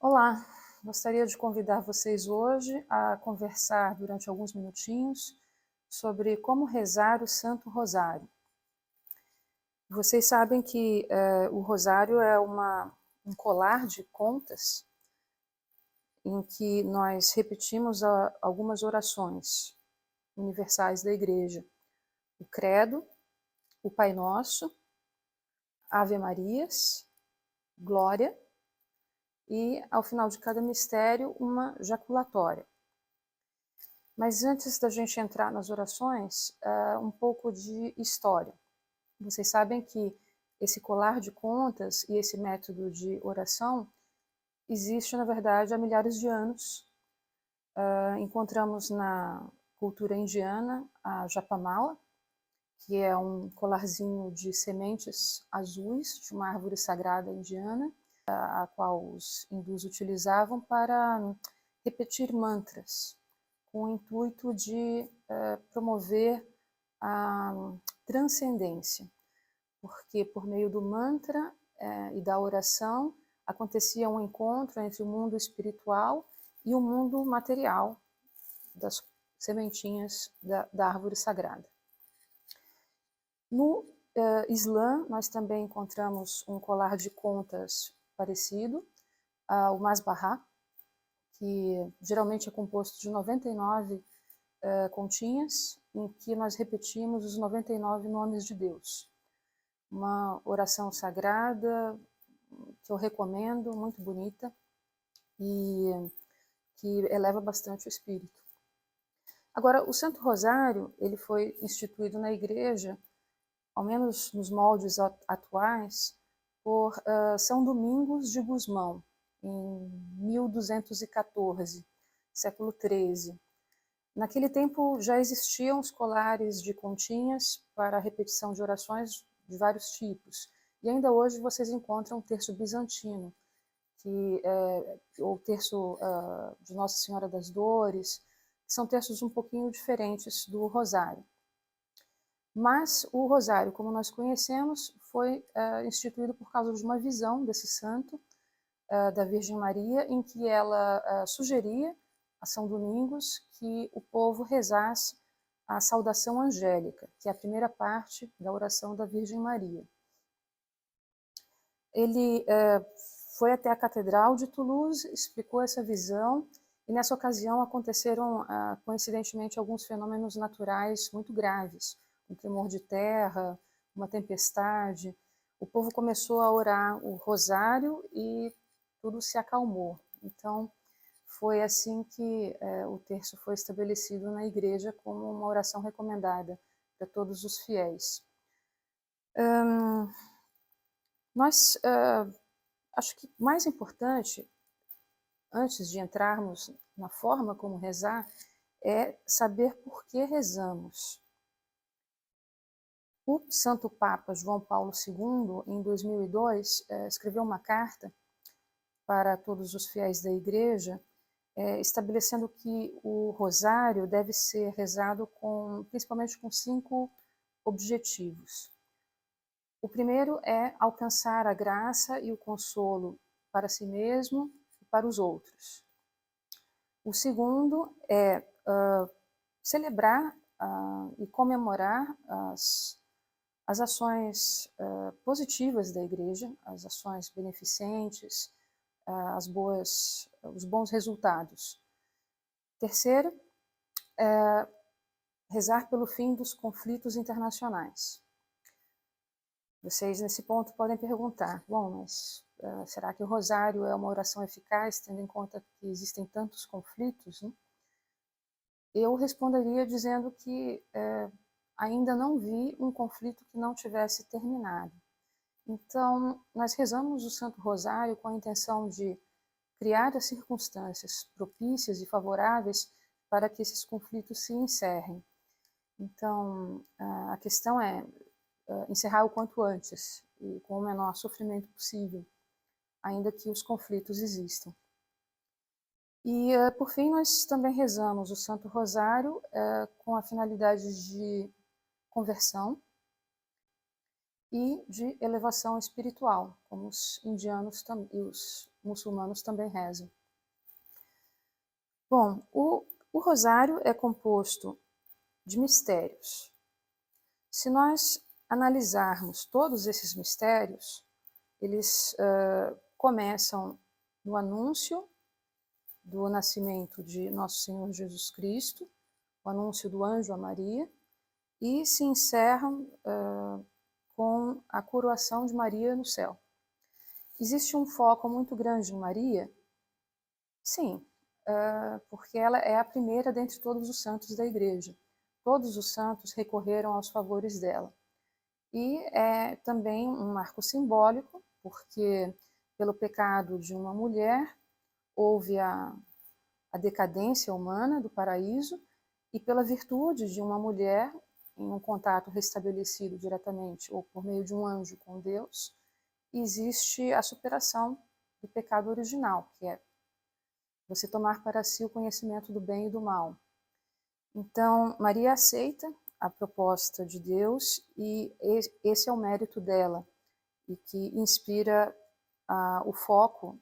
Olá, gostaria de convidar vocês hoje a conversar durante alguns minutinhos sobre como rezar o Santo Rosário. Vocês sabem que o Rosário é um colar de contas em que nós repetimos algumas orações universais da Igreja. O Credo, o Pai Nosso, Ave Marias, Glória e, ao final de cada mistério, uma jaculatória. Mas antes da gente entrar nas orações, um pouco de história. Vocês sabem que esse colar de contas e esse método de oração existe, na verdade, há milhares de anos. Encontramos na cultura indiana a japamala, que é um colarzinho de sementes azuis de uma árvore sagrada indiana, a qual os hindus utilizavam para repetir mantras, com o intuito de promover a transcendência, porque por meio do mantra e da oração acontecia um encontro entre o mundo espiritual e o mundo material das sementinhas da árvore sagrada. No Islã, nós também encontramos um colar de contas parecido, o Masbahá, que geralmente é composto de 99 continhas, em que nós repetimos os 99 nomes de Deus. Uma oração sagrada que eu recomendo, muito bonita, e que eleva bastante o espírito. Agora, o Santo Rosário, ele foi instituído na Igreja, ao menos nos moldes atuais, por São Domingos de Gusmão, em 1214, século XIII. Naquele tempo já existiam os colares de continhas para a repetição de orações de vários tipos. E ainda hoje vocês encontram o terço bizantino, ou o terço de Nossa Senhora das Dores, que são terços um pouquinho diferentes do rosário. Mas o rosário, como nós conhecemos, foi instituído por causa de uma visão desse santo, da Virgem Maria, em que ela sugeria a São Domingos que o povo rezasse a saudação angélica, que é a primeira parte da oração da Virgem Maria. Ele foi até a Catedral de Toulouse, explicou essa visão, e nessa ocasião aconteceram, coincidentemente, alguns fenômenos naturais muito graves, um tremor de terra, uma tempestade. O povo começou a orar o rosário e tudo se acalmou. Então, foi assim que o terço foi estabelecido na Igreja como uma oração recomendada para todos os fiéis. Acho que mais importante, antes de entrarmos na forma como rezar, é saber por que rezamos. O Santo Papa João Paulo II, em 2002, escreveu uma carta para todos os fiéis da Igreja, estabelecendo que o rosário deve ser rezado principalmente com 5 objetivos. O primeiro é alcançar a graça e o consolo para si mesmo e para os outros. O segundo é celebrar e comemorar as ações positivas da Igreja, as ações beneficentes, os bons resultados. Terceiro, rezar pelo fim dos conflitos internacionais. Vocês, nesse ponto, podem perguntar, bom, mas será que o rosário é uma oração eficaz, tendo em conta que existem tantos conflitos, né? Eu responderia dizendo que ainda não vi um conflito que não tivesse terminado. Então, nós rezamos o Santo Rosário com a intenção de criar as circunstâncias propícias e favoráveis para que esses conflitos se encerrem. Então, a questão é encerrar o quanto antes e com o menor sofrimento possível, ainda que os conflitos existam. E, por fim, nós também rezamos o Santo Rosário com a finalidade de conversão e de elevação espiritual, como os indianos e os muçulmanos também rezam. Bom, o rosário é composto de mistérios. Se nós analisarmos todos esses mistérios, eles começam no anúncio do nascimento de Nosso Senhor Jesus Cristo, o anúncio do anjo a Maria, e se encerram com a coroação de Maria no céu. Existe um foco muito grande em Maria? Sim, porque ela é a primeira dentre todos os santos da Igreja. Todos os santos recorreram aos favores dela. E é também um marco simbólico, porque pelo pecado de uma mulher houve a decadência humana do paraíso, e pela virtude de uma mulher, em um contato restabelecido diretamente ou por meio de um anjo com Deus, existe a superação do pecado original, que é você tomar para si o conhecimento do bem e do mal. Então, Maria aceita a proposta de Deus e esse é o mérito dela, e que inspira o foco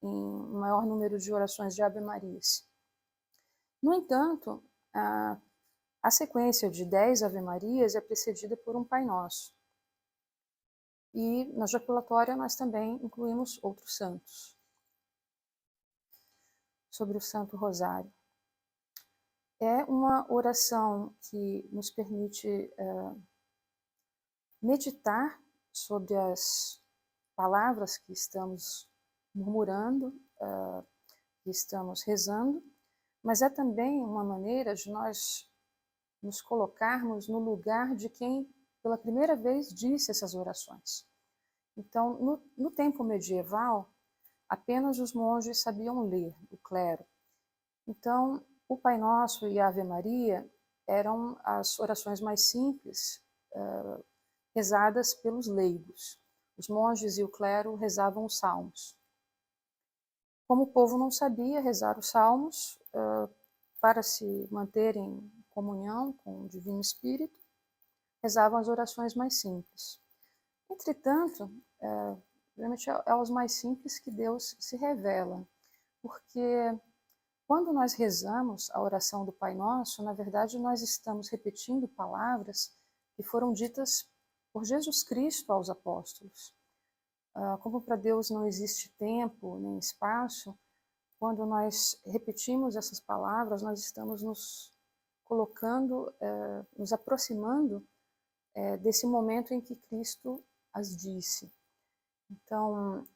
em um maior número de orações de Ave Marias. No entanto, a sequência de 10 Ave Marias é precedida por um Pai Nosso. E na jaculatória nós também incluímos outros santos. Sobre o Santo Rosário. É uma oração que nos permite meditar sobre as palavras que estamos murmurando, que estamos rezando, mas é também uma maneira de nós nos colocarmos no lugar de quem pela primeira vez disse essas orações. Então, no tempo medieval, apenas os monges sabiam ler, o clero. Então, o Pai Nosso e a Ave Maria eram as orações mais simples, rezadas pelos leigos. Os monges e o clero rezavam os salmos. Como o povo não sabia rezar os salmos, para se manter em comunhão com o Divino Espírito, rezavam as orações mais simples. Entretanto, realmente é aos mais simples que Deus se revela, porque quando nós rezamos a oração do Pai Nosso, na verdade nós estamos repetindo palavras que foram ditas por Jesus Cristo aos apóstolos. Como para Deus não existe tempo nem espaço, quando nós repetimos essas palavras, nós estamos nos colocando, nos aproximando desse momento em que Cristo as disse. Então,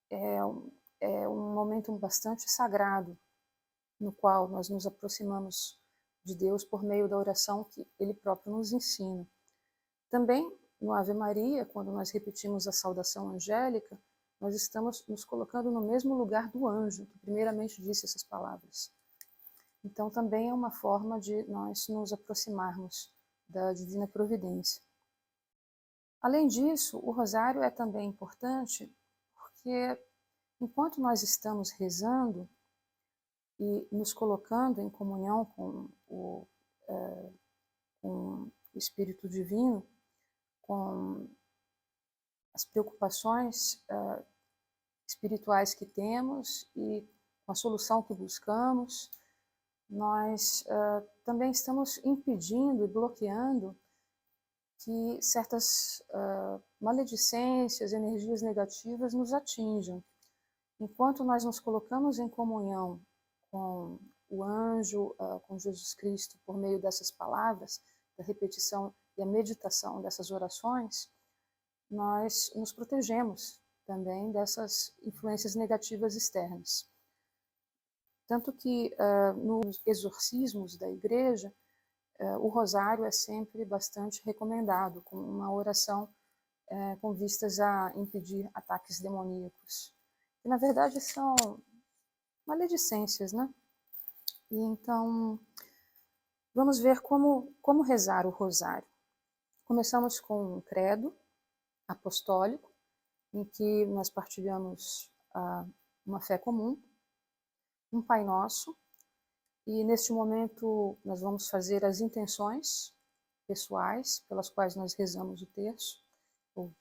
é um momento bastante sagrado, no qual nós nos aproximamos de Deus por meio da oração que Ele próprio nos ensina. Também, no Ave Maria, quando nós repetimos a saudação angélica, nós estamos nos colocando no mesmo lugar do anjo, que primeiramente disse essas palavras. Então, também é uma forma de nós nos aproximarmos da Divina Providência. Além disso, o rosário é também importante porque, enquanto nós estamos rezando e nos colocando em comunhão com o Espírito Divino, com as preocupações espirituais que temos e com a solução que buscamos, nós também estamos impedindo e bloqueando que certas maledicências, energias negativas nos atinjam. Enquanto nós nos colocamos em comunhão com o anjo, com Jesus Cristo, por meio dessas palavras, da repetição e a meditação dessas orações, nós nos protegemos também dessas influências negativas externas. Tanto que nos exorcismos da igreja, o rosário é sempre bastante recomendado, como uma oração com vistas a impedir ataques demoníacos. Que na verdade são maledicências, né? E então, vamos ver como rezar o rosário. Começamos com um credo apostólico, em que nós partilhamos uma fé comum, um Pai Nosso, e neste momento nós vamos fazer as intenções pessoais, pelas quais nós rezamos o terço, ou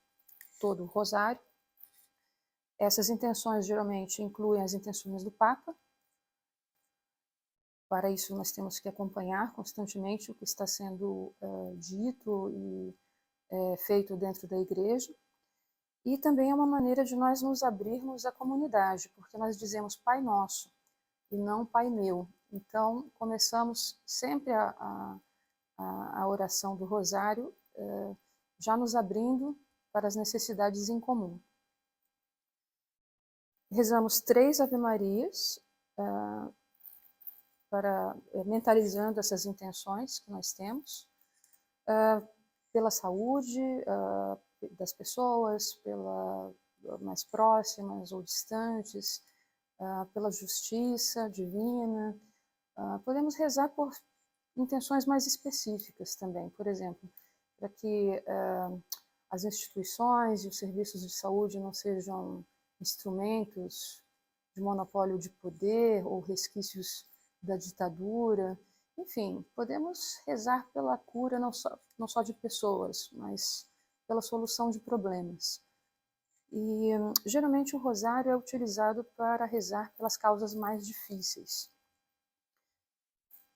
todo o rosário. Essas intenções geralmente incluem as intenções do Papa. Para isso, nós temos que acompanhar constantemente o que está sendo dito e feito dentro da igreja. E também é uma maneira de nós nos abrirmos à comunidade, porque nós dizemos Pai Nosso e não Pai Meu. Então, começamos sempre a oração do Rosário já nos abrindo para as necessidades em comum. Rezamos 3 Ave-Marias, mentalizando essas intenções que nós temos, pela saúde das pessoas, pela mais próximas ou distantes, pela justiça divina. Podemos rezar por intenções mais específicas também, por exemplo, para que as instituições e os serviços de saúde não sejam instrumentos de monopólio de poder ou resquícios da ditadura. Enfim, podemos rezar pela cura não só de pessoas, mas pela solução de problemas. E geralmente o rosário é utilizado para rezar pelas causas mais difíceis.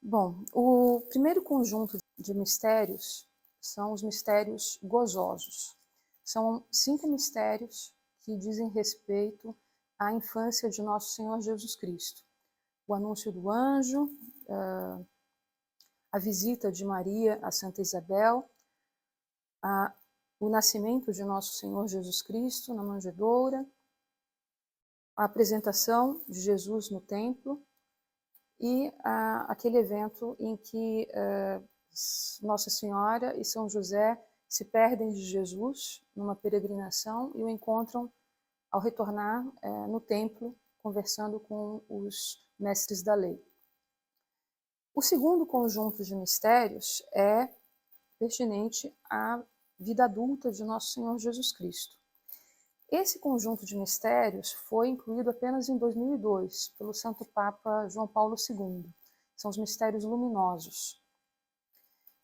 Bom, o primeiro conjunto de mistérios são os mistérios gozosos. São 5 mistérios que dizem respeito à infância de Nosso Senhor Jesus Cristo. O anúncio do anjo, a visita de Maria a Santa Isabel, o nascimento de Nosso Senhor Jesus Cristo na manjedoura, a apresentação de Jesus no templo e aquele evento em que Nossa Senhora e São José se perdem de Jesus numa peregrinação e o encontram ao retornar no templo, conversando com os mestres da lei. O segundo conjunto de mistérios é pertinente à vida adulta de Nosso Senhor Jesus Cristo. Esse conjunto de mistérios foi incluído apenas em 2002 pelo Santo Papa João Paulo II. São os mistérios luminosos.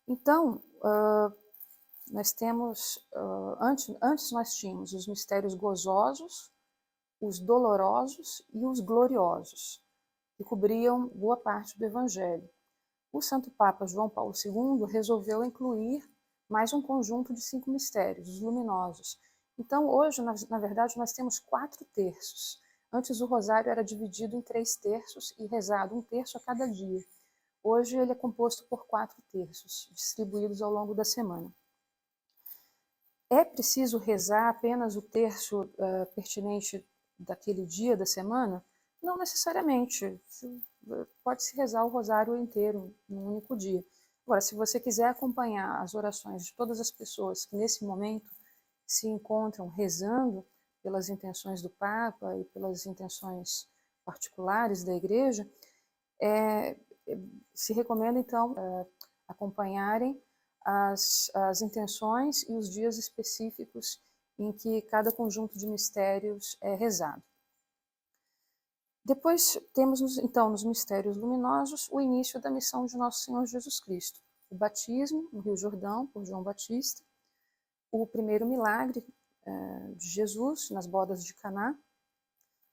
Então, nós temos, antes nós tínhamos os mistérios gozosos, os dolorosos e os gloriosos, que cobriam boa parte do Evangelho. O Santo Papa João Paulo II resolveu incluir mais um conjunto de 5 mistérios, os luminosos. Então, hoje, na verdade, nós temos 4 terços. Antes, o rosário era dividido em 3 terços e rezado 1 terço a cada dia. Hoje, ele é composto por 4 terços, distribuídos ao longo da semana. É preciso rezar apenas o terço pertinente daquele dia da semana? Não necessariamente. Pode-se rezar o rosário inteiro num único dia. Agora, se você quiser acompanhar as orações de todas as pessoas que nesse momento se encontram rezando pelas intenções do Papa e pelas intenções particulares da Igreja, se recomenda, então, acompanharem as intenções e os dias específicos em que cada conjunto de mistérios é rezado. Depois temos, então, nos mistérios luminosos, o início da missão de Nosso Senhor Jesus Cristo. O batismo no Rio Jordão, por João Batista, o primeiro milagre de Jesus nas bodas de Caná,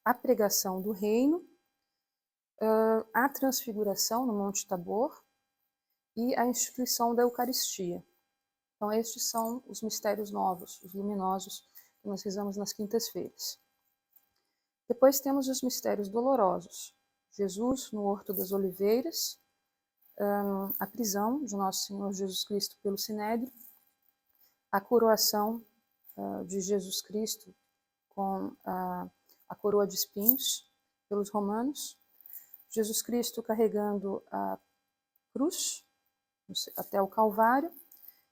a pregação do reino, a transfiguração no Monte Tabor e a instituição da Eucaristia. Então, estes são os mistérios novos, os luminosos, que nós rezamos nas quintas-feiras. Depois temos os mistérios dolorosos. Jesus no Horto das Oliveiras, a prisão de Nosso Senhor Jesus Cristo pelo Sinédrio, a coroação de Jesus Cristo com a coroa de espinhos pelos romanos, Jesus Cristo carregando a cruz até o Calvário,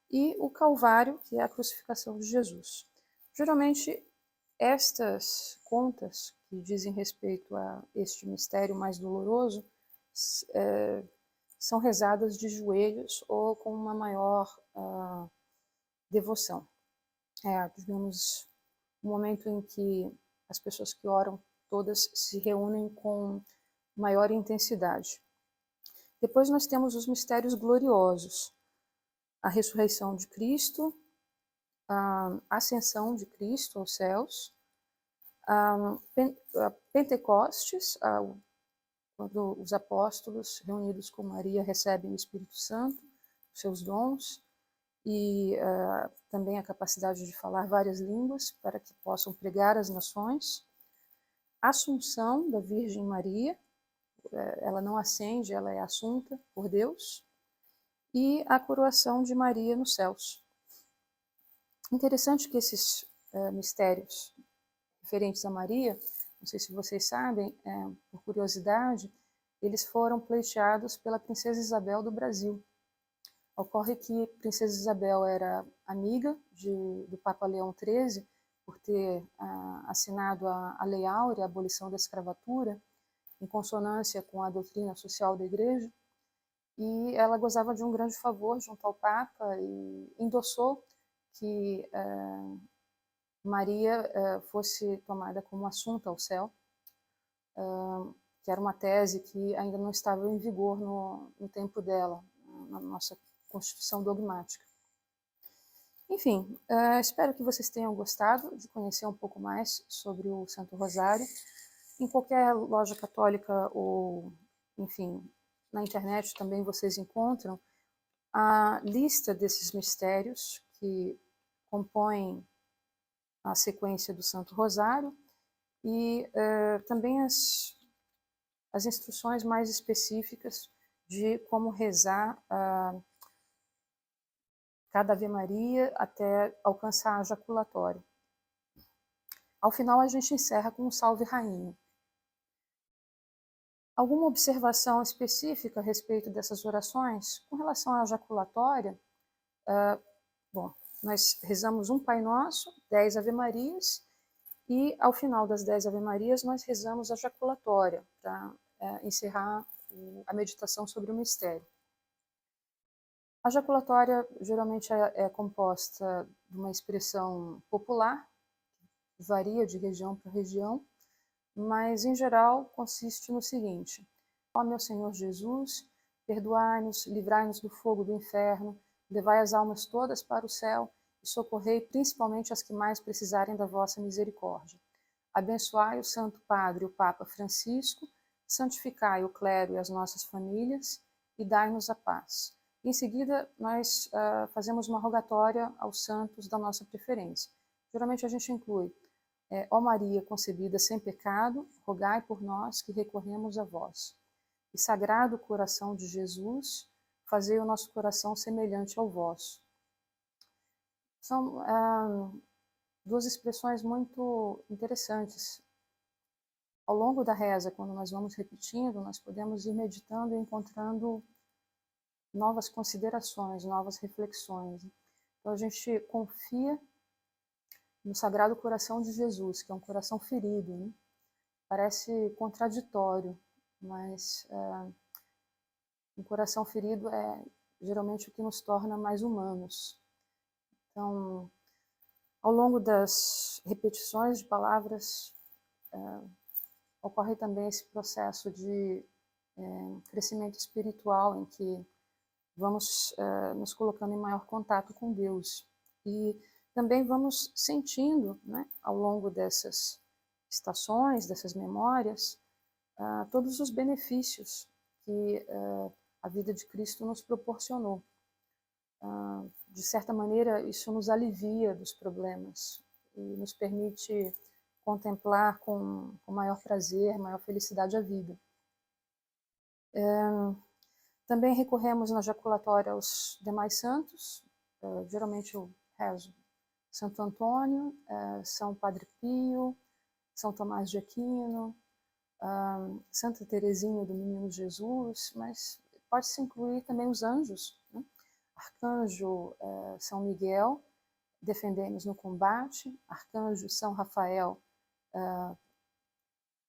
e o Calvário, que é a crucificação de Jesus. Geralmente, estas contas que dizem respeito a este mistério mais doloroso são rezadas de joelhos ou com uma maior devoção. Digamos, um momento em que as pessoas que oram todas se reúnem com maior intensidade. Depois nós temos os mistérios gloriosos. a ressurreição de Cristo, a ascensão de Cristo aos céus, a Pentecostes, quando os apóstolos reunidos com Maria recebem o Espírito Santo, seus dons, e também a capacidade de falar várias línguas para que possam pregar às nações. A Assunção da Virgem Maria, ela não ascende, ela é assunta por Deus, e a coroação de Maria nos céus. Interessante que esses mistérios referentes a Maria, não sei se vocês sabem, por curiosidade, eles foram pleiteados pela princesa Isabel do Brasil. Ocorre que Princesa Isabel era amiga do Papa Leão XIII, por ter assinado a Lei Áurea, a abolição da escravatura, em consonância com a doutrina social da Igreja, e ela gozava de um grande favor junto ao Papa e endossou que Maria fosse tomada como assunta ao céu, que era uma tese que ainda não estava em vigor no tempo dela, na nossa Constituição dogmática. Enfim, espero que vocês tenham gostado de conhecer um pouco mais sobre o Santo Rosário. Em qualquer loja católica ou, enfim, na internet também vocês encontram a lista desses mistérios que compõem a sequência do Santo Rosário e também as instruções mais específicas de como rezar cada Ave Maria até alcançar a jaculatória. Ao final, a gente encerra com um Salve Rainha. Alguma observação específica a respeito dessas orações? Com relação à jaculatória, bom, nós rezamos um Pai Nosso, 10 Ave Marias, e ao final das 10 Ave Marias nós rezamos a jaculatória, para encerrar a meditação sobre o mistério. A jaculatória geralmente é composta de uma expressão popular, varia de região para região, mas em geral consiste no seguinte: ó meu Senhor Jesus, perdoai-nos, livrai-nos do fogo do inferno, levai as almas todas para o céu e socorrei principalmente as que mais precisarem da vossa misericórdia. Abençoai o Santo Padre, o Papa Francisco, santificai o clero e as nossas famílias e dai-nos a paz. Em seguida, nós fazemos uma rogatória aos santos da nossa preferência. Geralmente a gente inclui: ó Maria concebida sem pecado, rogai por nós que recorremos a vós. E Sagrado Coração de Jesus, fazei o nosso coração semelhante ao vosso. São duas expressões muito interessantes. Ao longo da reza, quando nós vamos repetindo, nós podemos ir meditando e encontrando novas considerações, novas reflexões. Então a gente confia no Sagrado Coração de Jesus, que é um coração ferido, né? Parece contraditório, mas um coração ferido é geralmente o que nos torna mais humanos. Então, ao longo das repetições de palavras, ocorre também esse processo de crescimento espiritual, em que vamos nos colocando em maior contato com Deus. E também vamos sentindo, né, ao longo dessas estações, dessas memórias, todos os benefícios que a vida de Cristo nos proporcionou. De certa maneira, isso nos alivia dos problemas e nos permite contemplar com maior prazer, maior felicidade a vida. Também recorremos na jaculatória aos demais santos. Geralmente eu rezo Santo Antônio, São Padre Pio, São Tomás de Aquino, Santa Teresinha do Menino Jesus, mas pode-se incluir também os anjos, né? Arcanjo São Miguel, defendei-nos no combate. Arcanjo São Rafael,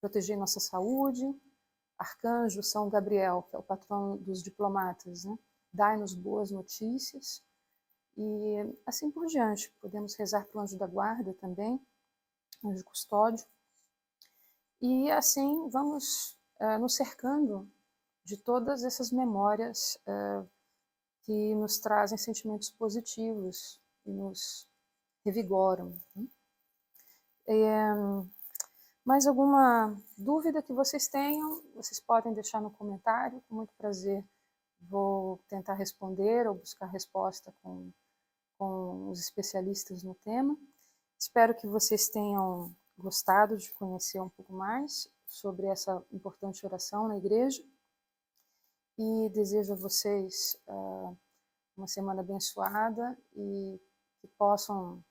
protegei nossa saúde. Arcanjo São Gabriel, que é o patrono dos diplomatas, né? Dai-nos boas notícias. E assim por diante. Podemos rezar para o anjo da guarda também, anjo custódio. E assim vamos nos cercando de todas essas memórias que nos trazem sentimentos positivos e nos revigoram. Mais alguma dúvida que vocês tenham, vocês podem deixar no comentário, com muito prazer vou tentar responder ou buscar resposta com os especialistas no tema. Espero que vocês tenham gostado de conhecer um pouco mais sobre essa importante oração na igreja e desejo a vocês uma semana abençoada e que possam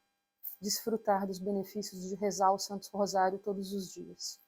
desfrutar dos benefícios de rezar o Santo Rosário todos os dias.